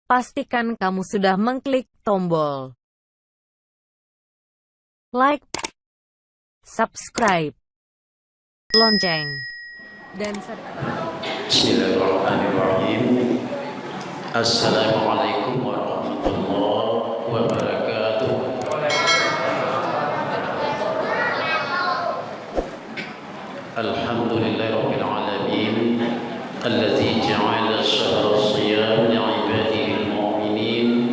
Pastikan kamu sudah mengklik tombol like, subscribe, lonceng, dan serta. Bismillahirrahmanirrahim. Assalamualaikum warahmatullahi wabarakatuh. Alhamdulillahirabbil alamin alladzi ja'ala syahra shiyam li'ibadihi al-mu'minin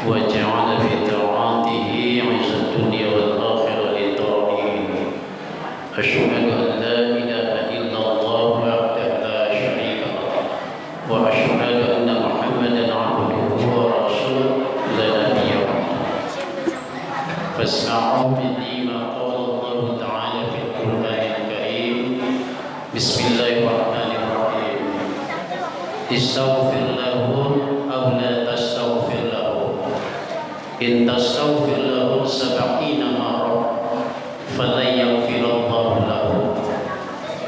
wa ja'ala fi ta'atihi 'izzat dunya wal akhirah lit-ta'i'in. Asyhadu an la ilaha illallah wahdahu la syarika lah wa asyhadu anna Muhammadan 'abduhu wa rasuluhu la nabiyya ba'dahu. Fasma'u minni ma qala Allah ta'ala fil Qur'anil Karim. Bismillahirrahmanirrahim. Istaghfir lahu aw la tastaghfir lahu. In tastaghfir lahu 70 marrah falan yaghfirallahu lahu.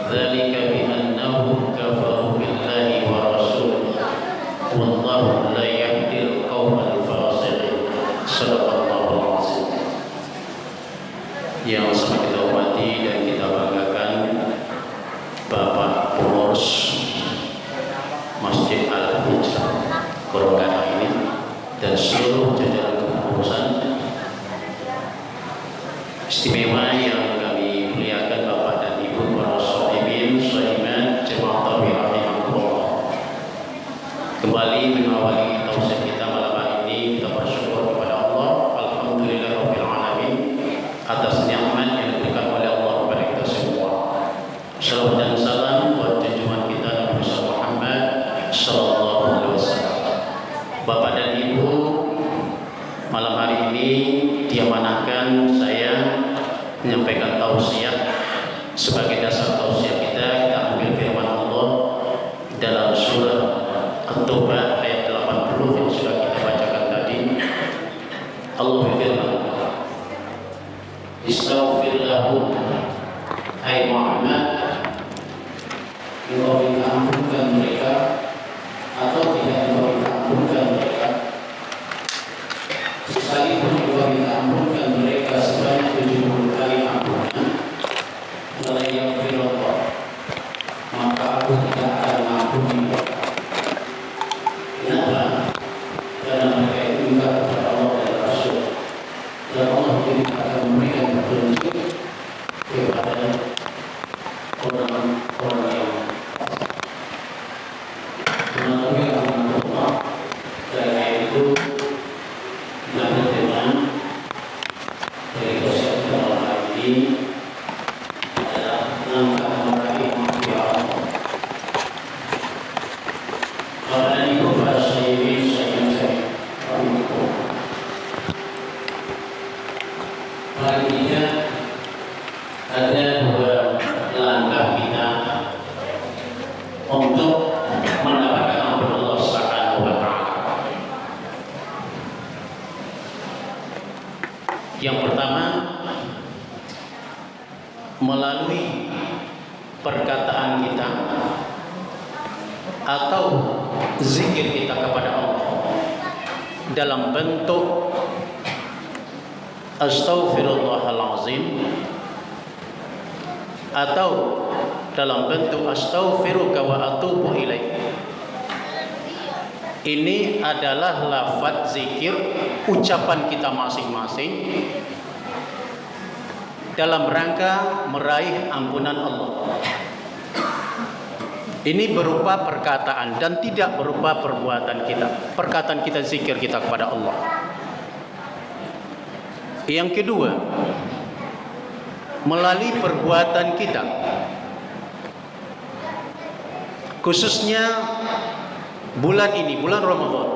Dzalika bi annahum kafaru billahi wa rasulihi wallahu la yahdil qaumal fasiqin. Shadaqallahul azim. Yang sangat kita hormati dan kita banggakan Bapak Pengurus Masjid Al-Hijrah Koronggana ini dan seluruh jajaran kepengurusan istimewa yang kami muliakan Bapak dan Ibu para shaimin shaimat jemaah tarawih rahimahullah. Kembali mengawali tausiah kita malam hari ini, kita bersyukur kepada Allah, alhamdulillahirabbil alamin, atas nikmat yang diberikan oleh Allah kepada kita semua. Salawat dan salam buat junjungan kita Nabi Muhammad sallallahu alaihi wasallam. Bapak dan Ibu, malam hari ini diamanahkan saya menyampaikan tausiah. Sebagai dasar tausiah kita ambil firman Allah dalam surah At-Taubah ayat 80 yang sudah kita bacakan tadi. Allah berfirman, Istaghfir lahum, hai Muhammad, engkau minta ampunkan mereka atau tidak engkau minta ampunkan mereka. Sekalipun engkau minta ampunkan mereka sebanyak 70 kali ampunan, la yaghfirullah, maka aku tidak akan mengampuni mereka. Kenapa? Karena mereka itu ingkar kepada Allah dan Rasul, dan Allah tidak akan memberikan petunjuk kepada orang-orang yang mengetahui Allah. Karena itu nabi firman dari dosa malam hari ini adalah langkah meraih maghfirah Allah. Karena itu para sayyidin sayyidin paling tidak ada dua langkah kita untuk mendapatkan ampun Allah Subhanahu wa taala. Yang pertama, melalui perkataan kita atau zikir kita kepada Allah dalam bentuk astaghfirullahalazim atau dalam bentuk astaghfiruka wa atubu ilaik. Ini adalah lafaz zikir ucapan kita masing-masing dalam rangka meraih ampunan Allah. Ini berupa perkataan dan tidak berupa perbuatan kita. Perkataan kita, zikir kita kepada Allah. Yang kedua, melalui perbuatan kita, khususnya bulan ini, bulan Ramadan,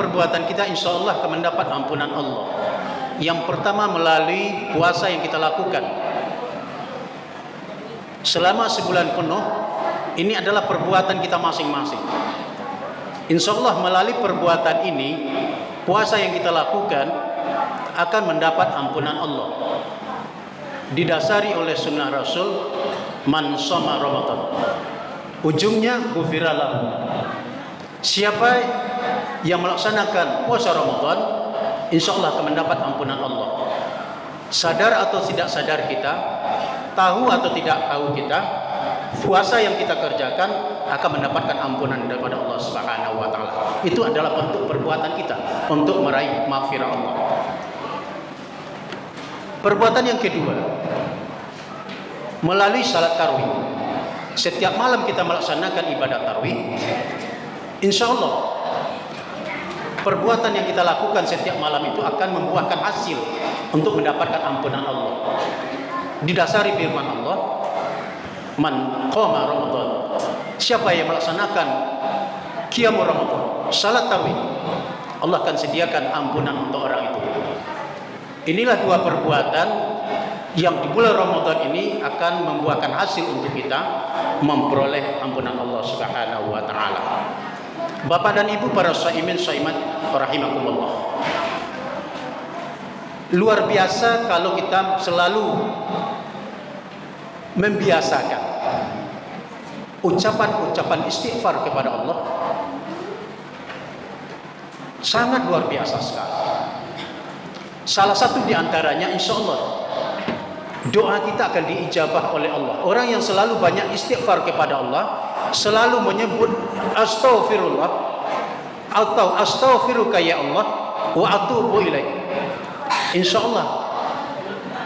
perbuatan kita insya Allah akan mendapat ampunan Allah. Yang pertama, melalui puasa yang kita lakukan selama sebulan penuh. Ini adalah perbuatan kita masing-masing. Insya Allah melalui perbuatan ini, puasa yang kita lakukan akan mendapat ampunan Allah. Didasari oleh sunnah Rasul, man shoma Ramadan, ujungnya ghufira lahu. Siapa yang melaksanakan puasa Ramadan, insya Allah akan mendapat ampunan Allah. Sadar atau tidak sadar kita, tahu atau tidak tahu kita, puasa yang kita kerjakan akan mendapatkan ampunan daripada Allah Subhanahu wa taala. Itu adalah bentuk perbuatan kita untuk meraih maghfirah Allah. Perbuatan yang kedua, melalui salat tarawih. Setiap malam kita melaksanakan ibadah tarawih, insya Allah perbuatan yang kita lakukan setiap malam itu akan membuahkan hasil untuk mendapatkan ampunan Allah. Didasari firman Allah, man qama Ramadan, siapa yang melaksanakan qiyam Ramadan, salat tarawih, Allah akan sediakan ampunan untuk orang itu. Inilah dua perbuatan yang di bulan Ramadan ini akan membuahkan hasil untuk kita memperoleh ampunan Allah Subhanahu wa taala. Bapak dan Ibu para shaimin shaimat rahimakumullah. Luar biasa kalau kita selalu membiasakan ucapan-ucapan istighfar kepada Allah. Sangat luar biasa sekali. Salah satu di antaranya insya Allah doa kita akan diijabah oleh Allah. Orang yang selalu banyak istighfar kepada Allah, selalu menyebut astaghfirullah atau astaghfiruka ya Allah wa atubu ilaik, insya Allah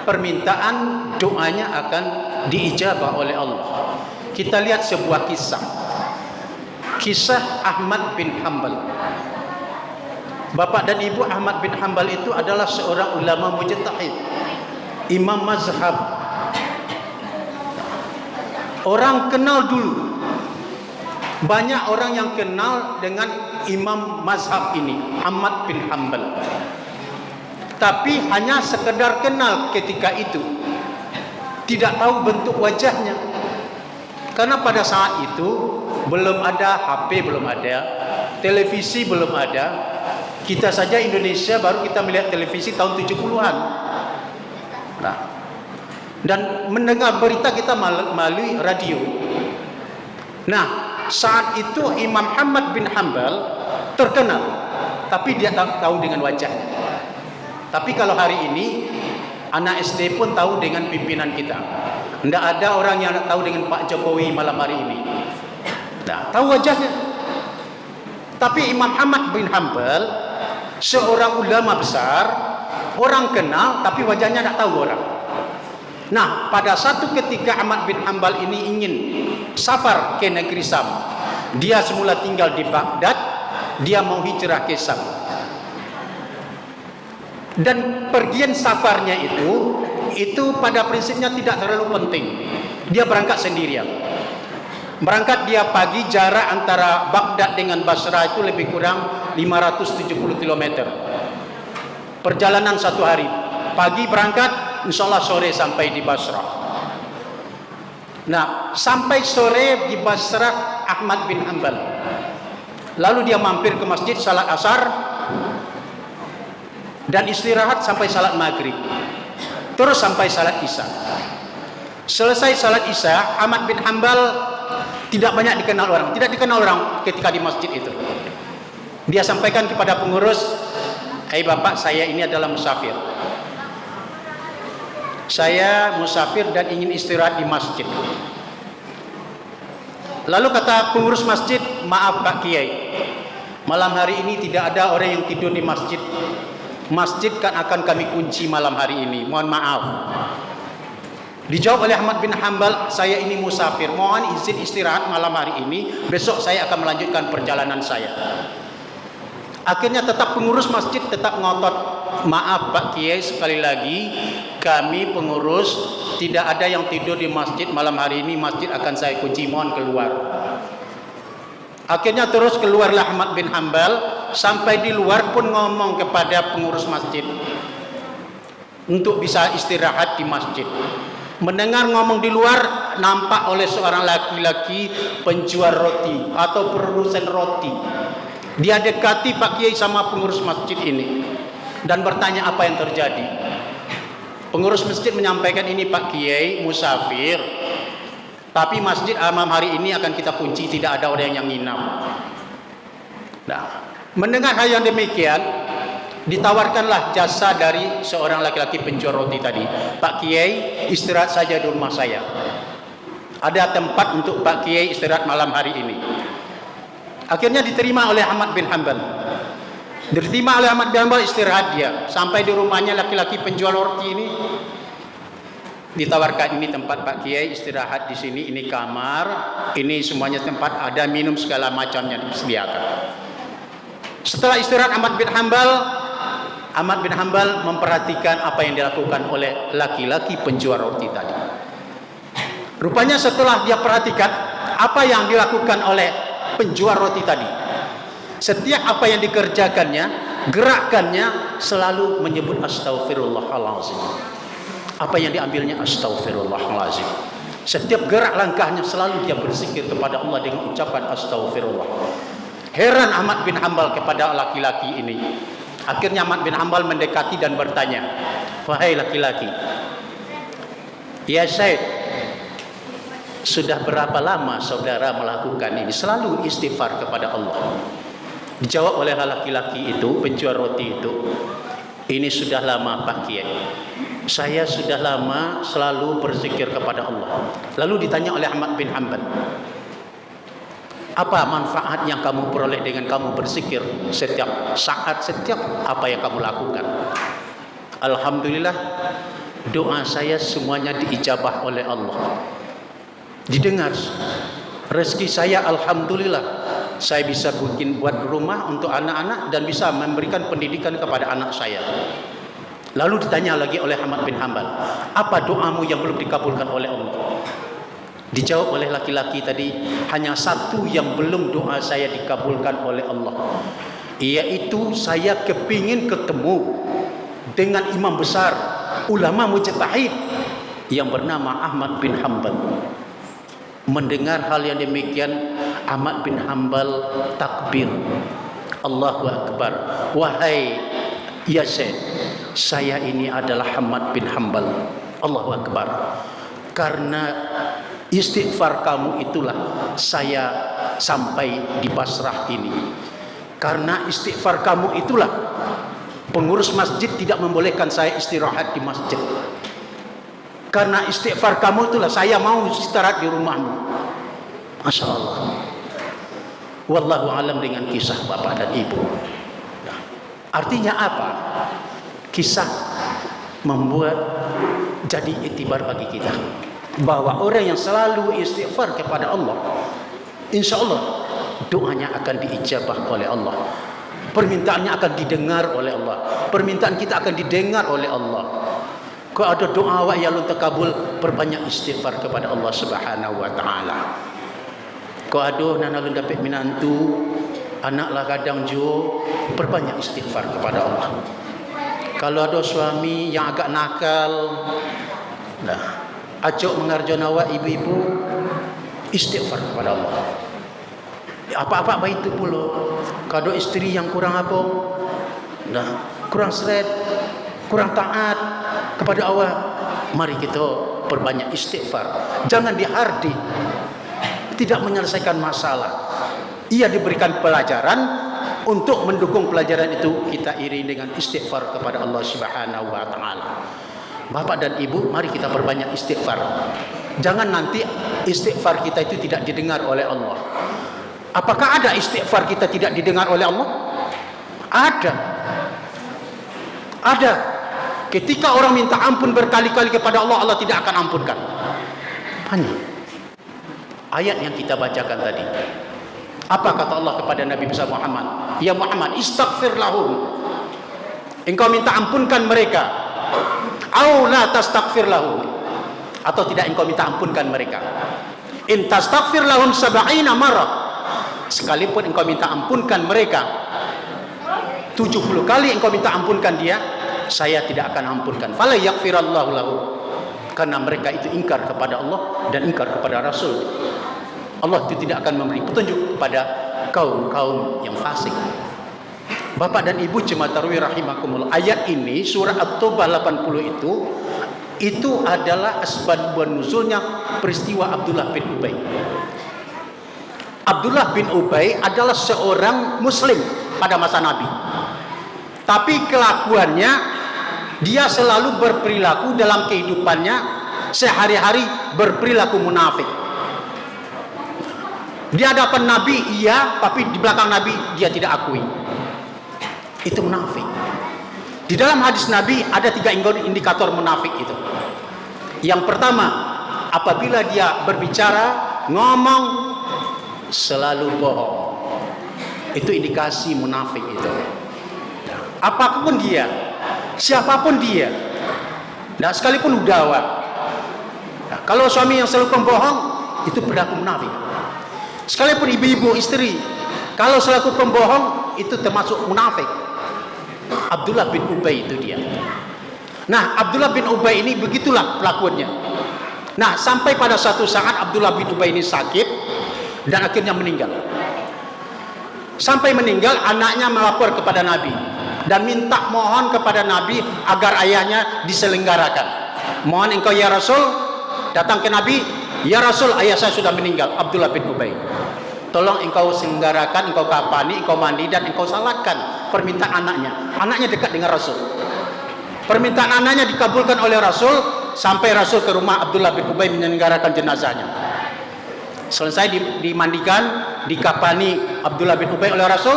permintaan doanya akan diijabah oleh Allah. Kita lihat sebuah kisah Ahmad bin Hanbal. Bapak dan Ibu, Ahmad bin Hanbal itu adalah seorang ulama mujtahid, imam mazhab. Orang kenal dulu, banyak orang yang kenal dengan imam mazhab ini, Ahmad bin Hanbal. Tapi hanya sekedar kenal ketika itu, tidak tahu bentuk wajahnya. Karena pada saat itu belum ada HP, belum ada televisi, belum ada. Kita saja Indonesia baru kita melihat televisi tahun 70-an. Nah, dan mendengar berita kita melalui radio. Nah, saat itu Imam Ahmad bin Hanbal terkenal, tapi dia tak tahu dengan wajahnya. Tapi kalau hari ini anak SD pun tahu dengan pimpinan kita. Tidak ada orang yang tahu dengan Pak Jokowi malam hari ini. Nah, tahu wajahnya. Tapi Imam Ahmad bin Hanbal seorang ulama besar, orang kenal tapi wajahnya tidak tahu orang. Nah, pada satu ketika Ahmad bin Hanbal ini ingin safar ke negeri Syam. Dia semula tinggal di Baghdad, dia mau hijrah ke Syam. Dan pergian safarnya itu pada prinsipnya tidak terlalu penting. Dia berangkat sendirian. Berangkat dia pagi, jarak antara Baghdad dengan Basrah itu lebih kurang 570 km. Perjalanan satu hari. Pagi berangkat, insya Allah sore sampai di Basrah. Nah, sampai sore di Basrah Ahmad bin Hanbal. Lalu dia mampir ke masjid, salat asar, dan istirahat sampai salat maghrib. Terus sampai salat isya. Selesai salat isya, Ahmad bin Hanbal tidak banyak dikenal orang, tidak dikenal orang ketika di masjid itu. Dia sampaikan kepada pengurus, "Hai Bapak, saya ini adalah musafir. Saya musafir dan ingin istirahat di masjid." Lalu kata pengurus masjid, "Maaf Pak Kiai, malam hari ini tidak ada orang yang tidur di masjid. Masjid kan akan kami kunci malam hari ini. Mohon maaf." Dijawab oleh Ahmad bin Hanbal, "Saya ini musafir, mohon izin istirahat malam hari ini, besok saya akan melanjutkan perjalanan saya." Akhirnya tetap pengurus masjid tetap ngotot, "Maaf Pak Kiai, sekali lagi kami pengurus tidak ada yang tidur di masjid malam hari ini, masjid akan saya kunci, mohon keluar." Akhirnya terus keluarlah Ahmad bin Hanbal, sampai di luar pun ngomong kepada pengurus masjid untuk bisa istirahat di masjid. Mendengar ngomong di luar, nampak oleh seorang laki-laki penjual roti atau produsen roti. Dia dekati Pak Kiai sama pengurus masjid ini dan bertanya apa yang terjadi. Pengurus masjid menyampaikan, "Ini Pak Kiai musafir, Tapi Masjid Amam hari ini akan kita kunci, tidak ada orang yang nginap. Nah, mendengar hal yang demikian, ditawarkanlah jasa dari seorang laki-laki penjual roti tadi. Pak Kiai, istirahat saja di rumah saya. Ada tempat untuk Pak Kiai istirahat malam hari ini. Akhirnya diterima oleh Ahmad bin Hanbal. Diterima oleh Ahmad bin Hanbal, istirahat dia. Sampai di rumahnya laki-laki penjual roti ini, ditawarkan, ini tempat Pak Kiai istirahat di sini, ini kamar, ini semuanya tempat, ada minum segala macamnya disediakan. Setelah istirahat Ahmad bin Hanbal memperhatikan apa yang dilakukan oleh laki-laki penjual roti tadi. Rupanya setelah dia perhatikan apa yang dilakukan oleh penjual roti tadi, setiap apa yang dikerjakannya, gerakannya selalu menyebut astaghfirullahalazim. Apa yang diambilnya astaghfirullahalazim. Setiap gerak langkahnya selalu dia berzikir kepada Allah dengan ucapan astaghfirullah. Heran Ahmad bin Hanbal kepada laki-laki ini. Akhirnya Ahmad bin Hanbal mendekati dan bertanya, wahai laki-laki, ya Syekh, sudah berapa lama saudara melakukan ini? Selalu istighfar kepada Allah. Dijawab oleh laki-laki itu, penjual roti itu, ini sudah lama Pak Kiai. Saya sudah lama selalu berzikir kepada Allah. Lalu ditanya oleh Ahmad bin Hanbal, apa manfaat yang kamu peroleh dengan kamu berzikir setiap saat, setiap apa yang kamu lakukan? Alhamdulillah, doa saya semuanya diijabah oleh Allah, didengar. Rezeki saya alhamdulillah, saya bisa buat rumah untuk anak-anak dan bisa memberikan pendidikan kepada anak saya. Lalu ditanya lagi oleh Ahmad bin Hanbal, apa doamu yang belum dikabulkan oleh Allah? Dijawab oleh laki-laki tadi, hanya satu yang belum doa saya dikabulkan oleh Allah, yaitu saya kepingin ketemu dengan imam besar, ulama mujtahid yang bernama Ahmad bin Hanbal. Mendengar hal yang demikian, Ahmad bin Hanbal takbir, Allahu Akbar. Wahai ya Syekh, saya ini adalah Ahmad bin Hanbal. Allahu Akbar. Karena istighfar kamu itulah saya sampai di Basrah ini. Karena istighfar kamu itulah pengurus masjid tidak membolehkan saya istirahat di masjid. Karena istighfar kamu itulah saya mau istirahat di rumahmu. Masya Allah. Wallahu alam dengan kisah bapak dan ibu. Artinya apa? Kisah membuat jadi iktibar bagi kita bahwa orang yang selalu istighfar kepada Allah, insya Allah doanya akan diijabah oleh Allah, permintaannya akan didengar oleh Allah, permintaan kita akan didengar oleh Allah. Kalau ada doa awak yang belum terkabul, perbanyak istighfar kepada Allah Subhanahu wa taala. Kalau ada nana lu dapat minantu, anaklah kadang jo, perbanyak istighfar kepada Allah. Kalau ada suami yang agak nakal, nah, ajak mengarjon awak ibu-ibu, istighfar kepada Allah. Apa-apa baik itu pula. Kalau istri yang kurang apa, nah, kurang seret, kurang taat kepada awak, mari kita perbanyak istighfar. Jangan dihardi, tidak menyelesaikan masalah. Ia diberikan pelajaran, untuk mendukung pelajaran itu kita iri dengan istighfar kepada Allah Subhanahu wa taala. Bapak dan Ibu, mari kita perbanyak istighfar. Jangan nanti istighfar kita itu tidak didengar oleh Allah. Apakah ada istighfar kita tidak didengar oleh Allah? Ada. Ada. Ketika orang minta ampun berkali-kali kepada Allah, Allah tidak akan ampunkan. Hanya ayat yang kita bacakan tadi. Apa kata Allah kepada Nabi besar Muhammad? Ya Muhammad, istaghfir lahum. Engkau minta ampunkan mereka. Au la tastaghfir lahum. Atau tidak engkau minta ampunkan mereka. In tastaghfir lahum 70 marrah. Sekalipun engkau minta ampunkan mereka 70 kali engkau minta ampunkan dia, saya tidak akan ampunkan. Fala yaghfirallahu lahu. Karena mereka itu ingkar kepada Allah dan ingkar kepada Rasul. Allah itu tidak akan memberi petunjuk kepada kaum-kaum yang fasik. Bapak dan Ibu jemaah tarawih rahimakumullah, ayat ini surah At-Taubah 80 itu Itu adalah asbab nuzulnya peristiwa Abdullah bin Ubay. Abdullah bin Ubay adalah seorang muslim pada masa Nabi. Tapi kelakuannya, dia selalu berperilaku dalam kehidupannya sehari-hari berperilaku munafik. Di hadapan Nabi iya, tapi di belakang Nabi dia tidak akui. Itu munafik. Di dalam hadis Nabi ada 3 indikator munafik itu. Yang pertama, apabila dia berbicara, ngomong, selalu bohong. Itu indikasi munafik itu. Apapun dia, siapapun dia, nah sekalipun udawa. Nah, kalau suami yang selalu pembohong, itu perilaku munafik. Sekalipun ibu-ibu, istri, kalau selalu pembohong, itu termasuk munafik. Abdullah bin Ubay itu dia. Nah, Abdullah bin Ubay ini begitulah pelakuannya. Nah, sampai pada suatu saat Abdullah bin Ubay ini sakit dan akhirnya meninggal. Sampai meninggal, anaknya melapor kepada Nabi dan minta mohon kepada Nabi agar ayahnya diselenggarakan. Mohon engkau ya Rasul, datang ke Nabi, ya Rasul, ayah saya sudah meninggal, Abdullah bin Ubay. Tolong engkau selenggarakan, engkau kafani, engkau mandi, dan engkau salatkan permintaan anaknya. Anaknya dekat dengan Rasul. Permintaan anaknya dikabulkan oleh Rasul, sampai Rasul ke rumah Abdullah bin Ubay menyelenggarakan jenazahnya. Selesai dimandikan, dikafani Abdullah bin Ubay oleh Rasul,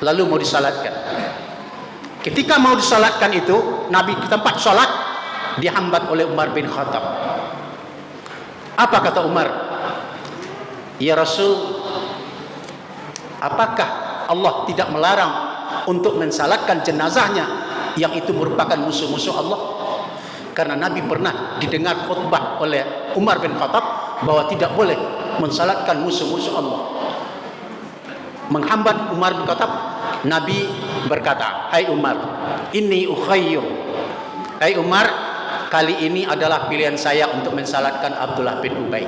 lalu mau disalatkan. Ketika mau disalatkan itu, Nabi di tempat salat dihambat oleh Umar bin Khattab. Apa kata Umar? Ya Rasul, apakah Allah tidak melarang untuk mensalatkan jenazahnya yang itu merupakan musuh-musuh Allah? Karena Nabi pernah didengar khutbah oleh Umar bin Khattab bahwa tidak boleh mensalatkan musuh-musuh Allah. Menghambat Umar bin Khattab, Nabi berkata, hai Umar, inni ukhayyir. Hai Umar, kali ini adalah pilihan saya untuk mensalatkan Abdullah bin Ubay.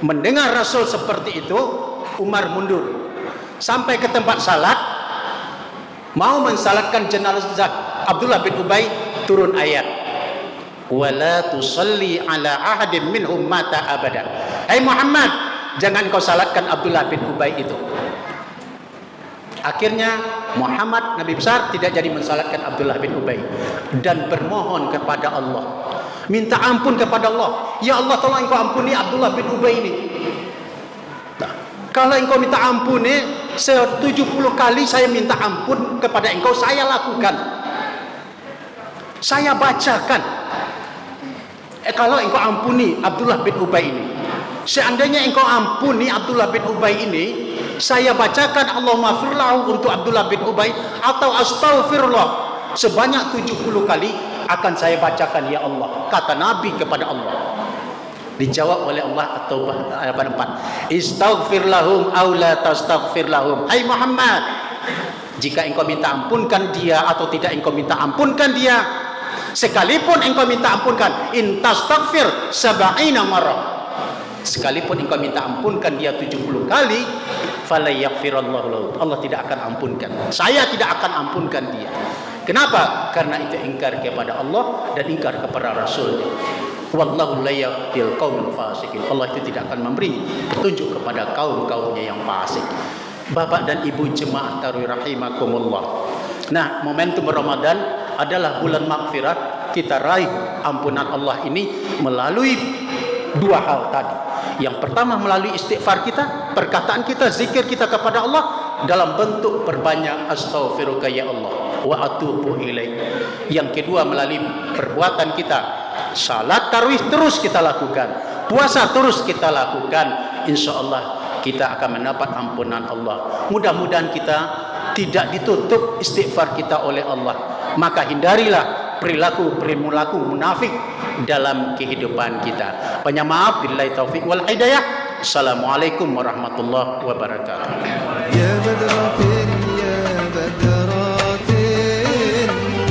Mendengar Rasul seperti itu, Umar mundur sampai ke tempat salat, mau mensalatkan jenazah Abdullah bin Ubay, turun ayat, wala tusalli ala ahadin minhum mata abada. Hai Muhammad, jangan kau salatkan Abdullah bin Ubay itu. Akhirnya Muhammad Nabi besar tidak jadi mensalatkan Abdullah bin Ubay dan bermohon kepada Allah, minta ampun kepada Allah. Ya Allah, tolong engkau ampuni Abdullah bin Ubay ini. Nah, kalau engkau minta ampuni 70 kali saya minta ampun kepada engkau, saya lakukan, saya bacakan. Kalau engkau ampuni Abdullah bin Ubay ini, seandainya engkau ampuni Abdullah bin Ubay ini, saya bacakan Allahumma firlahu untuk Abdullah bin Ubay, atau astaghfirullah sebanyak 70 kali akan saya bacakan ya Allah, kata Nabi kepada Allah. Dijawab oleh Allah At-Taubah ayat 4, istaghfir lahum aw la tastaghfir lahum. Hai Muhammad, jika engkau minta ampunkan dia atau tidak engkau minta ampunkan dia, sekalipun engkau minta ampunkan, in tastaghfir sab'ina marrah, sekalipun engkau minta ampunkan dia 70 kali, fala yaghfirallahu lahu, Allah tidak akan ampunkan, saya tidak akan ampunkan dia. Kenapa? Karena itu ingkar kepada Allah dan ingkar kepada Rasul. Wallahu la yahdil qaumil fasiqin. Allah itu tidak akan memberi petunjuk kepada kaum-kaumnya yang fasik. Bapak dan Ibu jemaah tarawih rahimakumullah. Nah, momentum Ramadan adalah bulan maghfirah. Kita raih ampunan Allah ini melalui 2 hal tadi. Yang pertama melalui istighfar kita, perkataan kita, zikir kita kepada Allah dalam bentuk perbanyak astaghfiruka ya Allah wa atubu ilaik. Yang kedua melalui perbuatan kita, salat tarawih terus kita lakukan, puasa terus kita lakukan, insya Allah kita akan mendapat ampunan Allah. Mudah-mudahan kita tidak ditutup istighfar kita oleh Allah. Maka hindarilah perilaku munafik dalam kehidupan kita. Banyak maaf, billahi taufik wal hidayah. Assalamualaikum warahmatullahi wabarakatuh. Ya badratin ya badratin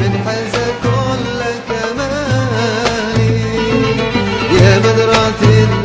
min haza kull kamali ya badratin